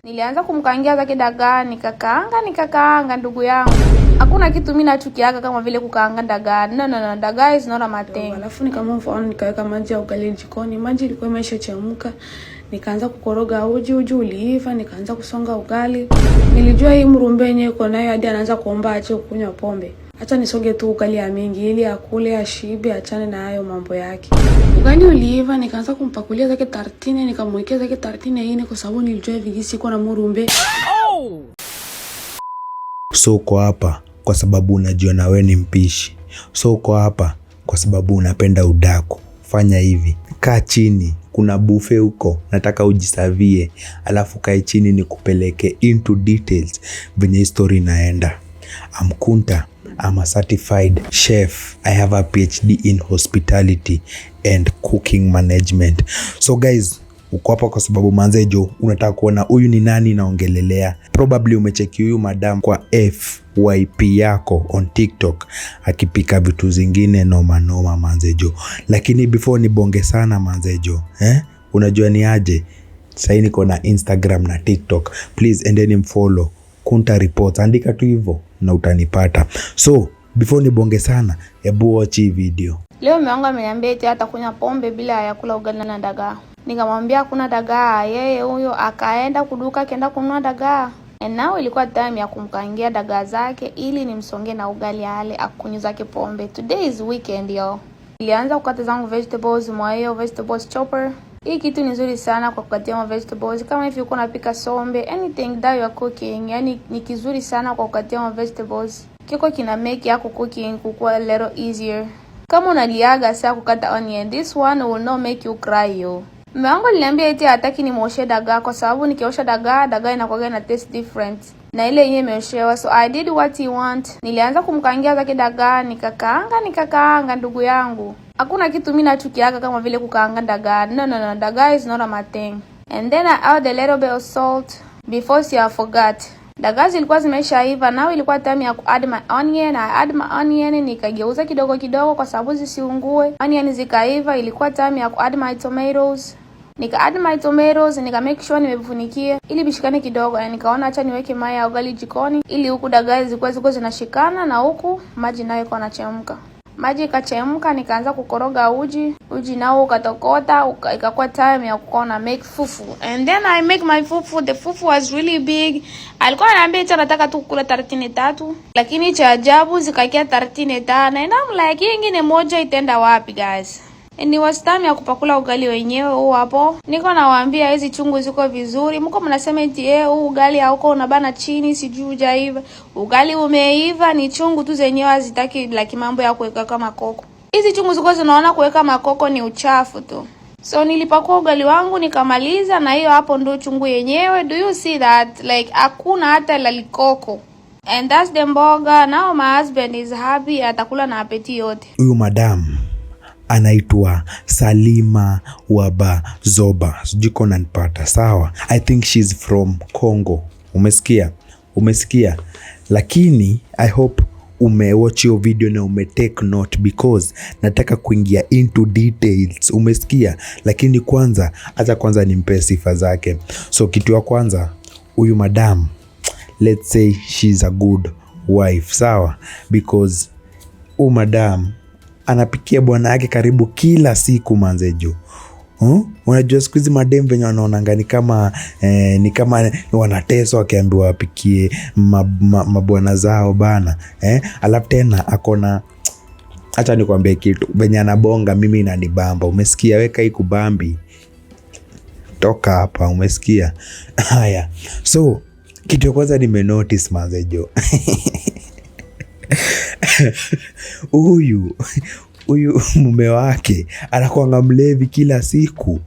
Nilianza kumkaangia zake dagaa, nikakaanga ndugu yangu. Hakuna kitu mimi nachukiaga kama vile kukaanga dagaa. No, dagaa is not a my thing. Alafu nikamove on, nikaweka maji ya ugali jikoni. Maji ilikuwa imeshachemka. Nikaanza kukoroga uji uliiva, nikaanza kusonga ugali. Nilijua hii mrumbe yenyewe iko nayo hadi anaanza kuomba aache kunywa pombe. Acha nisoge tu ugali ya mingi ili akule ashibe, achane na hayo mambo yake. Ugali uliiva, nikaanza kumpakulia zake tartine, nikamwekea zake tartine yeye kwa sababu nilijua vigisi iko na mrumbe. So uko hapa kwa sababu unajua na wewe ni mpishi. So uko hapa kwa sababu unapenda udaku. Fanya hivi. Kaa chini, kuna buffet huko, nataka ujisavie. Alafu kae chini nikupeleke into details venye story inaenda. I'm Kunta. I'm a certified chef. I have a PhD in hospitality and cooking management. So guys, uko hapa kwa sababu manzejo unataka kuona huyu ni nani naongelelea. Probably umecheki huyu madam kwa FYP yako on TikTok akipika vitu zingine noma manzejo. Lakini before nibonge sana manzejo, unajua ni aje? Sasa niko na Instagram na TikTok. Please endeni mfollow Kunta Reports. Andika tu hivyo na utanipata. So before nibonge sana, hebu watch hii video. Leo mume wangu ameniambia eti atakunywa pombe bila ya kula ugali na dagaa. Nikamwambia hakuna dagaa. Yeye huyo akaenda kuduka akaenda kununua dagaa. And now ilikuwa time ya kumkaangia dagaa zake ili nimsonge na ugali ale akunywe zake pombe. Today is weekend yo. Nilianza kukata zangu vegetables, mwayo vegetables chopper. Hii kitu ni nzuri sana kwa kukatia vegetables. Kama hivi uko unapika sombe, anything that you are cooking, yani ni kizuri sana kwa kukatia vegetables. Kiko kina make yako cooking kukua a little easier. Kama unaliaga saa kukata onion, this one will not make you cry yo. Mume wangu aliniambia eti hataki nimuoshe dagaa kwa sababu nikiosha dagaa inakuwa na taste different na ile yenyewe imeoshewa. So I did what he want. Nilianza kumkaangia zake dagaa, nikakaanga ndugu yangu. Hakuna kitu mimi nachukiaga kama vile kukaanga dagaa. No, dagaa is not a my thing. And then I add a little bit of salt before I forgot. Dagaa zilikuwa zimeshaiva, now ilikuwa time ya add my onion. I add my onion, nikageuza kidogo kwa sababu zisiungue. Onion zikaiva, ilikuwa time ya add my tomatoes. Nika add my tomatoes, nika make sure nimevunikia ili bishikane kidogo. Nikaona acha niweke maji ya ugali jikoni ili huku dagaa zikuwa zinashikana na huku maji nayo iko yanachemka. Maji ikachemka, nikaanza kukoroga uji nao ukatokota, ikakuwa time ya kuona make fufu. And then I make my fufu. The fufu was really big. Alikuwa ananiambia eti anataka tu kula tartine 3, lakini cha ajabu zikakia tartine 5. And I'm like, hii nyingine moja itaenda wapi guys? And it was time ya kupakula ugali wenyewe huu hapo. Niko nawaambia hizi chungu ziko vizuri. Mko mnasema eti huu ugali hauko unabana chini sijui hujaiva. Ugali umeiva, ni chungu tu zenyewe hazitaki like mambo ya kuweka kama koko. Hizi chungu ziko zinaona kuweka makoko ni uchafu tu. So nilipakua ugali wangu nikamaliza na hiyo hapo ndio chungu yenyewe. Do you see that? Like hakuna hata lalikoko. And that's the mboga. Now my husband is happy, atakula na apeti yote. Huyu madam anaitwa Salima Wabazoba. Sijiko nanipata sawa. I think she's from Congo. Umesikia? Lakini I hope umewatch hiyo video na umetake note because nataka kuingia into details. Umesikia? Lakini kwanza nimpe sifa zake. So kitu ya kwanza, huyu madam, let's say she's a good wife, sawa? Because huyu madam anapikia bwana yake karibu kila siku manzejo. Unajua siku hizi madem venye wanaonanga ni kama wanateswa wakiambiwa wapikie mabwana zao bana. Alafu tena akona, acha nikwambie kitu, venye anabonga mimi inanibamba. Umesikia? Weka hii kubambi. Toka hapa, umesikia? Haya. So kitu ya kwanza nimenotice manzejo. Huyu mume wake anakuanga mlevi kila siku.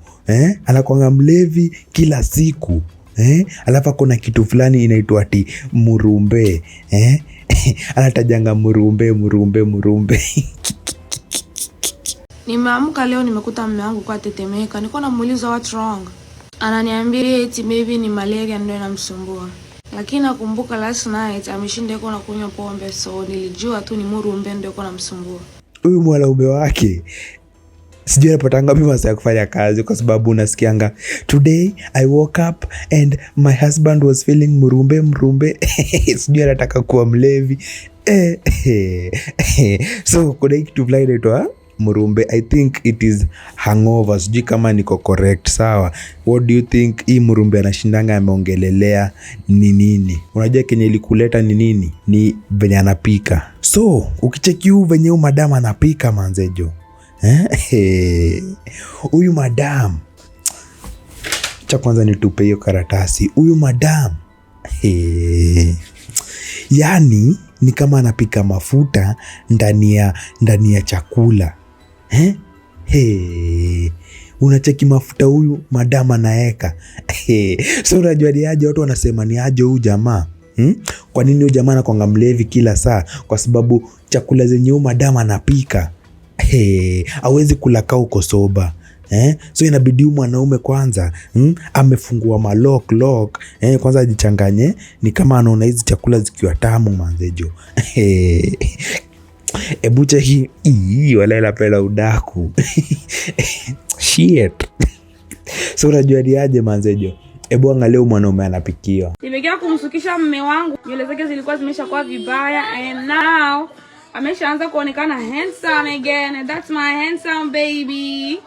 Anakuanga mlevi kila siku. Alafu kuna kitu fulani inaitwa ati murumbe. Anatajanga murumbe. Nimeamka leo nimekuta mume wangu kwa tetemeka. Niko namuuliza what's wrong. Ananiambia eti maybe ni malaria ndio inamsumbua. Lakini nakumbuka last night ameshinda yuko na kunywa pombe, so nilijua tu ni murumbe ndio yuko namsumbua. Huyu mwanaume wake Sijui anapata ngapi masaa ya kufanya kazi, kwa sababu unasikianga today I woke up and my husband was feeling mrumbe. Sijui anataka kuwa mlevi. So kuna kitu fulani inaitwa mrumbe. I think it is hangover. Sijui kama niko correct. Sawa, what do you think hii mrumbe anashindanga ameongelelea ni nini? Unajua kenye ilikuleta ni nini? Ni venye anapika. So ukicheki venye huyu madam anapika manzejo, huyu madam, cha kwanza nitupe hiyo karatasi. Huyu madam yani ni kama anapika mafuta ndani ya chakula. Unacheki mafuta huyu madam anaeka. So unajua ni aje watu wanasema ni aje huyu jamaa. Kwa nini huyu jamaa anakuanga mlevi kila saa? Kwa sababu chakula zenye huyu madam anapika hawezi kula kaa uko soba. So inabidi mwanaume kwanza amefungua lock kwanza ajichanganye, ni kama anaona hizi chakula zikiwa tamu manzejo. Ebu cheki wala lapela udaku. Shit. So unajua ni aje manzejo, ebu angalia mwanaume anapikiwa. Nimekuja kumsukisha mume wangu, nywele zake zilikuwa zimeshakuwa vibaya, and now ameshaanza kuonekana handsome again. That's my handsome baby.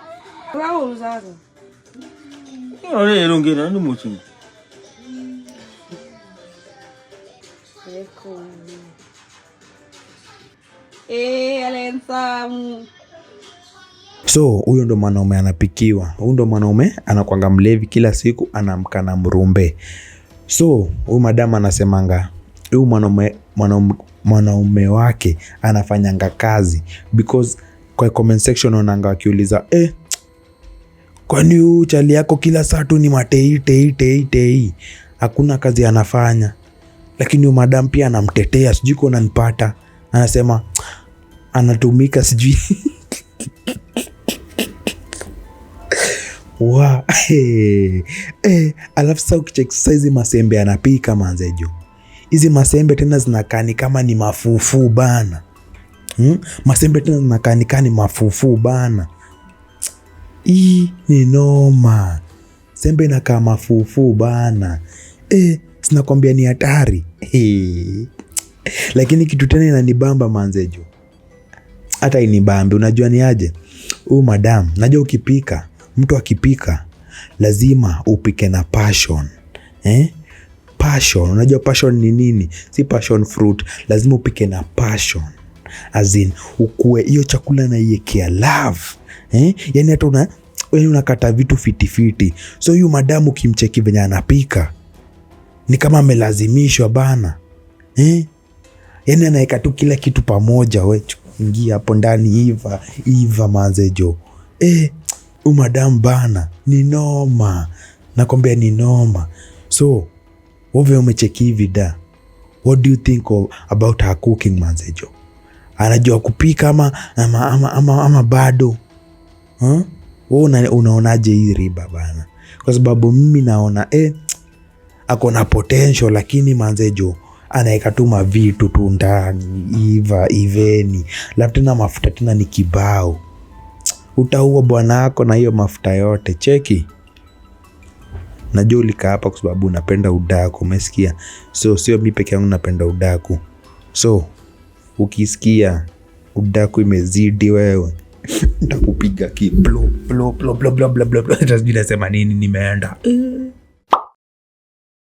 Wow, sasa. Ole rongera ndo muchi. Handsome. So huyo ndo mwanaume anapikiwa. Huyo ndo mwanaume anakuanga mlevi kila siku, anamka na mrumbe. So huyu madam anasemanga huyu mwanaume wake anafanyanga kazi, because kwa comment section onanga wakiuliza kwani huyu chali yako kila saa tu ni matei, hakuna kazi anafanya. Lakini huyu madam pia anamtetea, sijui kwa unanipata, anasema anatumika sijui. Wow. Alafu sasa ukicheck size masembe anapika manzejo, hizi masembe tena zinakani kama ni mafufu bana. Masembe tena zinakani mafufu bana. Hii ni noma. Sembe inakaa mafufu bana. Sinakwambia ni hatari. Lakini kitu tena inanibamba manzejo, hata inibambi. Unajua ni aje huyu madam, najua ukipika, mtu akipika lazima upike na passion. Passion, unajua passion ni nini? Si passion fruit, lazima upike na passion. As in ukue hiyo chakula na iekea love. Yani hata unakata vitu fiti. So huyu madam ukimcheki venye anapika ni kama amelazimishwa bana. Yani anaeka tu kila kitu pamoja. We ingia hapo ndani iva manzejo. Huyu madam bana ni noma, nakwambia ni noma. So wewe umecheki hivi da, what do you think about her cooking manzejo? Anajua kupika ama bado? Wewe unaonaje hii riba bana? Kwa sababu mimi naona ako na potential, lakini manzejo anaeka tu mavitu tu ndani iveni, labda tena mafuta tena ni kibao. Utaua bwana wako na hiyo mafuta yote. Cheki, najua ulika hapa kwa sababu unapenda udaku, umesikia? So sio mimi peke yangu napenda udaku. So ukisikia udaku imezidi wewe, nitakupiga ki blo. Nasema nini nimeenda.